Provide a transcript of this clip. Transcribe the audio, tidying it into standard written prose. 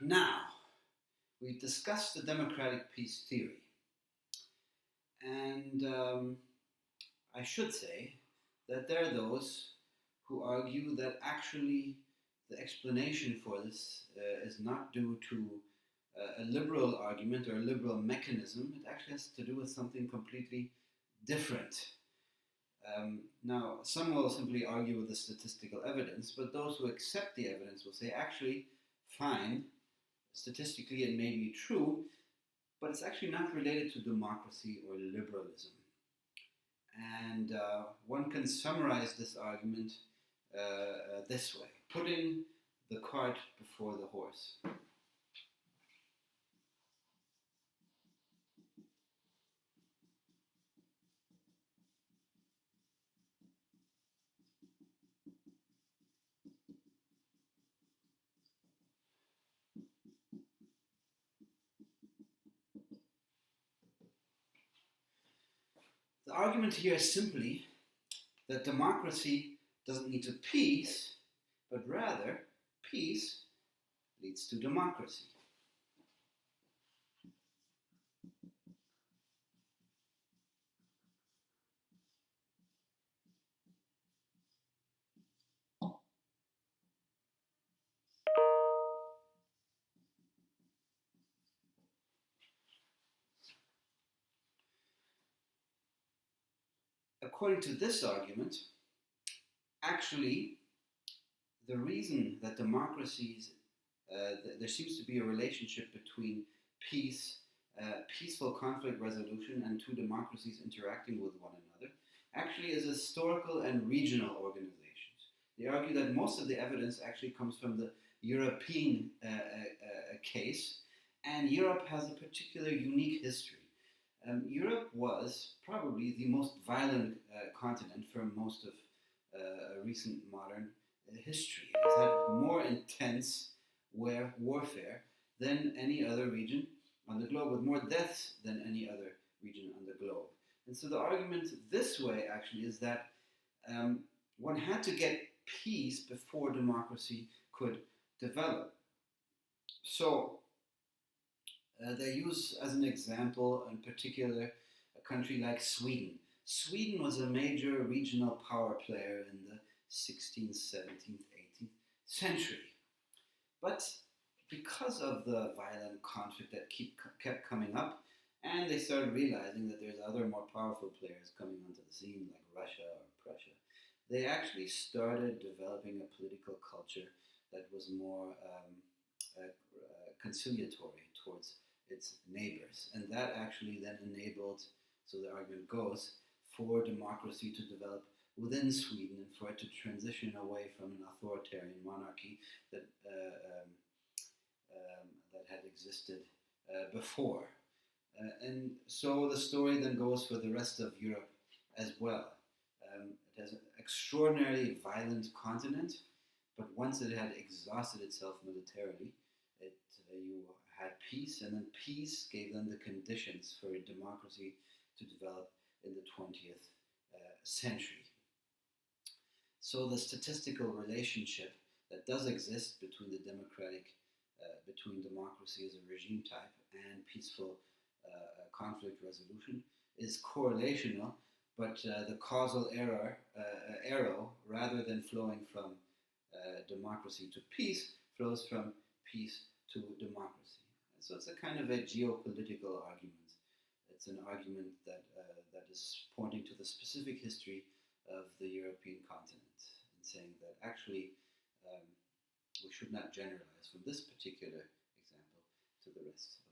Now, we discussed the democratic peace theory, and I should say that there are those who argue that actually the explanation for this is not due to a liberal argument or a liberal mechanism. It actually has to do with something completely different. Now, some will simply argue with the statistical evidence, but those who accept the evidence will say, actually, fine, statistically it may be true, but it's actually not related to democracy or liberalism. And one can summarize this argument this way, putting the cart before the horse. The argument here is simply that democracy doesn't lead to peace, but rather peace leads to democracy. According to this argument, actually, the reason that democracies, there seems to be a relationship between peace, peaceful conflict resolution, and two democracies interacting with one another, actually is historical and regional organizations. They argue that most of the evidence actually comes from the European case, and Europe has a particular unique history. Europe was probably the most violent continent for most of recent modern history. It has had more intense warfare than any other region on the globe, with more deaths than any other region on the globe. And so the argument this way actually is that one had to get peace before democracy could develop. So they use as an example, in particular, a country like Sweden. Sweden was a major regional power player in the 16th, 17th, 18th century. But because of the violent conflict that kept coming up, and they started realizing that there's other more powerful players coming onto the scene, like Russia or Prussia, they actually started developing a political culture that was more conciliatory towards its neighbors. And that actually then enabled, so the argument goes, for democracy to develop within Sweden and for it to transition away from an authoritarian monarchy that that had existed before. And so the story then goes for the rest of Europe as well. It has an extraordinarily violent continent, but once it had exhausted itself militarily, you had peace, and then peace gave them the conditions for democracy to develop in the 20th century. So the statistical relationship that does exist between between democracy as a regime type and peaceful conflict resolution is correlational, but the causal arrow, rather than flowing from democracy to peace, flows from peace to democracy. And so it's a kind of a geopolitical argument. It's an argument that is pointing to the specific history of the European continent and saying that actually we should not generalize from this particular example to the rest of